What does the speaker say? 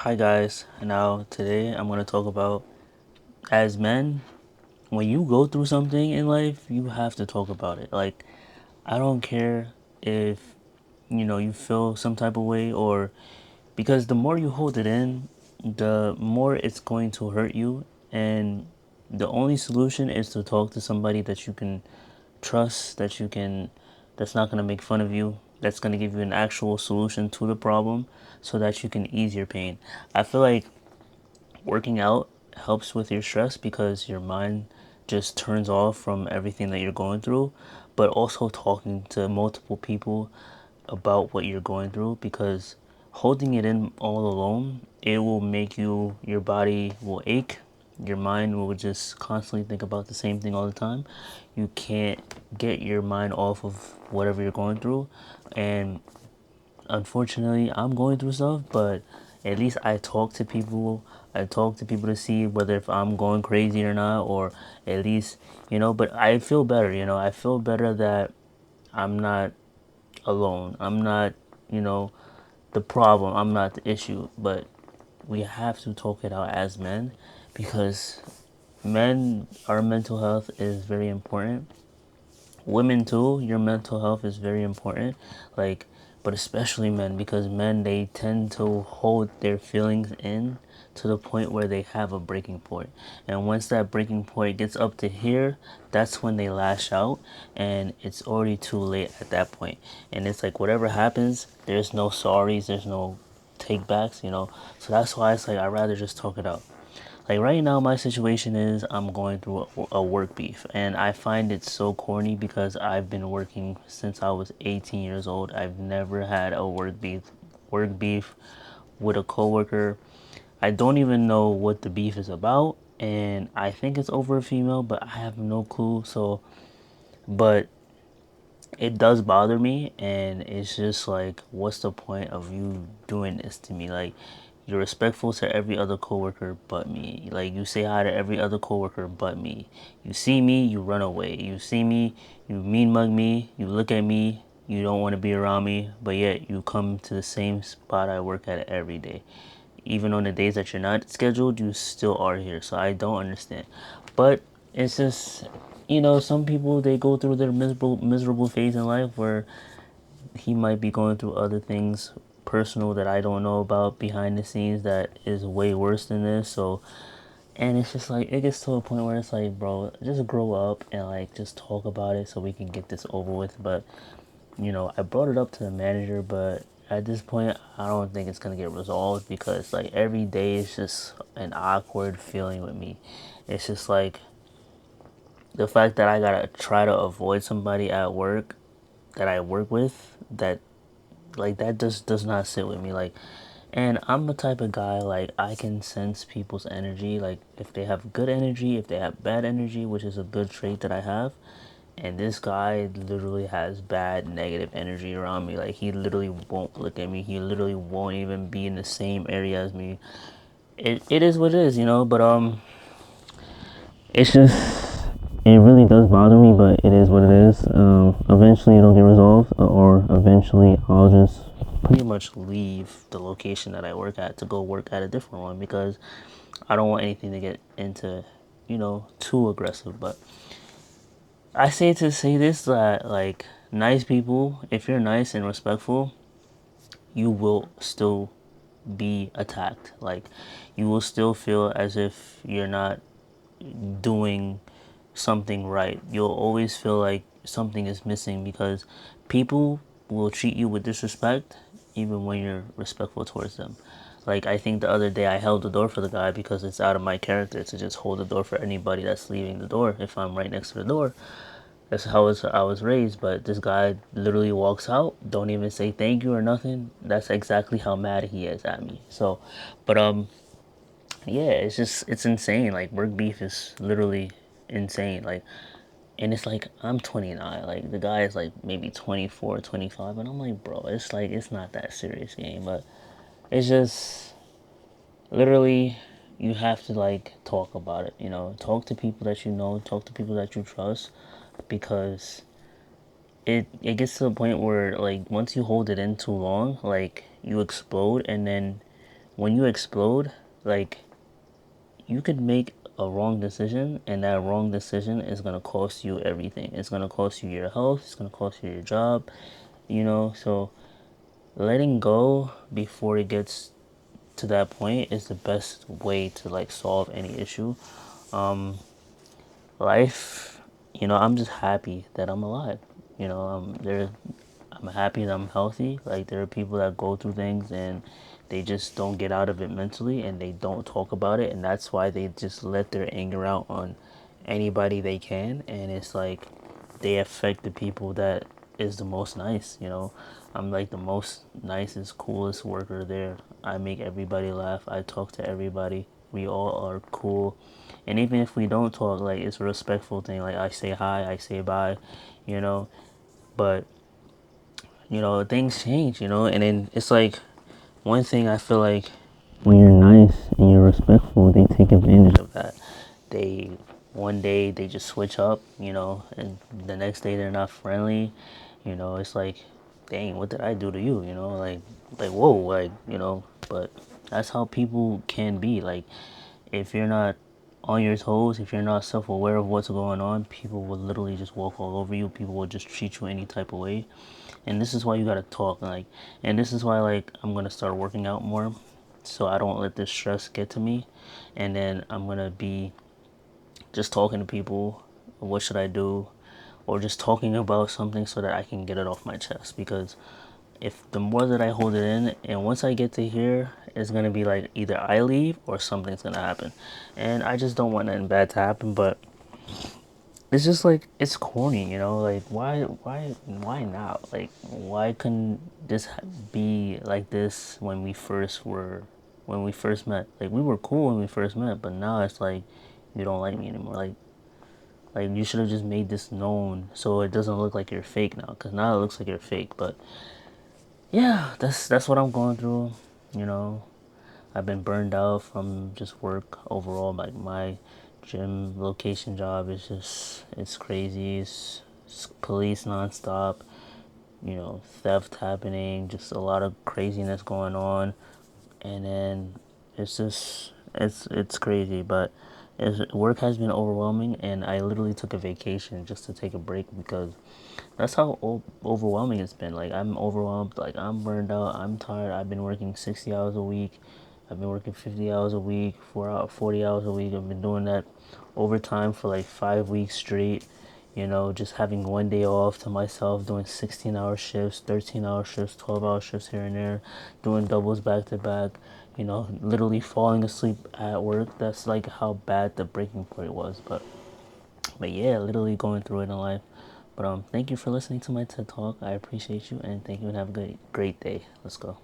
Hi guys, now today I'm going to talk about as men, when you go through something in life, you have to talk about it. Like, I don't care if you feel some type of way, or because the more you hold it in, the more it's going to hurt you. And the only solution is to talk to somebody that you can trust, that's not going to make fun of you, that's going to give you an actual solution to the problem so that you can ease your pain. I feel like working out helps with your stress because your mind just turns off from everything that you're going through, but also talking to multiple people about what you're going through, because holding it in all alone, it will make your body will ache, your mind will just constantly think about the same thing all the time. You can't get your mind off of whatever you're going through. And unfortunately, I'm going through stuff, but at least I talk to people. I talk to people to see whether if I'm going crazy or not, or at least, but I feel better, I feel better that I'm not alone. I'm not, you know, the problem. I'm not the issue, but we have to talk it out as men, because our mental health is very important. Women too, your mental health is very important. Like, but especially men, because men, they tend to hold their feelings in to the point where they have a breaking point. And once that breaking point gets up to here, that's when they lash out, and it's already too late at that point. And it's like whatever happens, there's no sorries, there's no take backs. So that's why it's like I'd rather just talk it out. Like right now, my situation is I'm going through a work beef, and I find it so corny because I've been working since I was 18 years old. I've never had a work beef with a coworker. I don't even know what the beef is about, and I think it's over a female, but I have no clue. So, but it does bother me, and it's just like, what's the point of you doing this to me? Like, you're respectful to every other coworker but me. Like, you say hi to every other coworker but me. You see me, you run away. You see me, you mean mug me. You look at me, you don't want to be around me, but yet you come to the same spot I work at every day. Even on the days that you're not scheduled, you still are here. So I don't understand. But it's just, some people, they go through their miserable phase in life where he might be going through other things personal that I don't know about behind the scenes that is way worse than this. So, and it's just like, it gets to a point where it's like, bro, just grow up and like just talk about it so we can get this over with. But I brought it up to the manager, but at this point, I don't think it's gonna get resolved, because like every day is just an awkward feeling with me. It's just like the fact that I gotta try to avoid somebody at work that I work with, that like that just does not sit with me. Like, and I'm the type of guy, like, I can sense people's energy, like if they have good energy, if they have bad energy, which is a good trait that I have. And this guy literally has bad negative energy around me. Like, he literally won't look at me, he literally won't even be in the same area as me. It is what it is, but it's just, it really does bother me, but it is what it is. Eventually it'll get resolved, or eventually I'll just pretty much leave the location that I work at to go work at a different one, because I don't want anything to get into, too aggressive. But I say to say this, that like, nice people, if you're nice and respectful, you will still be attacked. Like, you will still feel as if you're not doing something right. You'll always feel like something is missing, because people will treat you with disrespect even when you're respectful towards them. Like, I think the other day I held the door for the guy because it's out of my character to just hold the door for anybody that's leaving the door if I'm right next to the door. That's how I was raised. But this guy literally walks out, don't even say thank you or nothing. That's exactly how mad he is at me. So, but yeah, it's insane. Like, work beef is literally insane. Like, and it's like, I'm 29. Like, the guy is like maybe 24, 25, and I'm like, bro, it's like, it's not that serious game. But it's just literally, you have to like talk about it. Talk to people that you know, talk to people that you trust, because it gets to the point where, like, once you hold it in too long, like, you explode, and then when you explode, like, you could make a wrong decision, and that wrong decision is gonna cost you everything. It's gonna cost you your health. It's gonna cost you your job. So letting go before it gets to that point is the best way to like solve any issue. Um, Life, I'm just happy that I'm alive. I'm happy that I'm healthy. Like, there are people that go through things and they just don't get out of it mentally, and they don't talk about it, and that's why they just let their anger out on anybody they can, and it's like they affect the people that is the most nice. I'm like the most nicest, coolest worker there. I make everybody laugh. I talk to everybody. We all are cool. And even if we don't talk, like, it's a respectful thing. Like, I say hi, I say bye, you know. But, things change. And then it's like one thing I feel like when you're nice and you're respectful, they take advantage of that. They One day they just switch up, and the next day they're not friendly. It's like, dang, what did I do to you? Like whoa, like. But that's how people can be. Like, if you're not on your toes, if you're not self-aware of what's going on, people will literally just walk all over you. People will just treat you any type of way. And this is why you gotta talk, like, and this is why, like, I'm gonna start working out more, so I don't let this stress get to me. And then I'm gonna be just talking to people. What should I do? Or just talking about something so that I can get it off my chest. Because if the more that I hold it in, and once I get to here, it's gonna be like either I leave or something's gonna happen. And I just don't want nothing bad to happen. But it's just like, it's corny. Like, why not? Like, why couldn't this be like this when we first met? Like, we were cool when we first met, but now it's like you don't like me anymore. Like, you should have just made this known so it doesn't look like you're fake now, because now it looks like you're fake. But yeah, that's what I'm going through. you know I've been burned out from just work overall. Like, my gym location job is just, it's crazy. It's police nonstop, theft happening, just a lot of craziness going on. And then it's crazy. But work has been overwhelming, and I literally took a vacation just to take a break, because that's how overwhelming it's been. Like, I'm overwhelmed, like, I'm burned out, I'm tired. I've been working 60 hours a week. I've been working 50 hours a week, 40 hours a week. I've been doing that overtime for like 5 weeks straight. Just having one day off to myself, doing 16-hour shifts, 13-hour shifts, 12-hour shifts here and there, doing doubles back to back, literally falling asleep at work. That's like how bad the breaking point was. But yeah, literally going through it in life. But thank you for listening to my TED Talk. I appreciate you, and thank you, and have a great day. Let's go.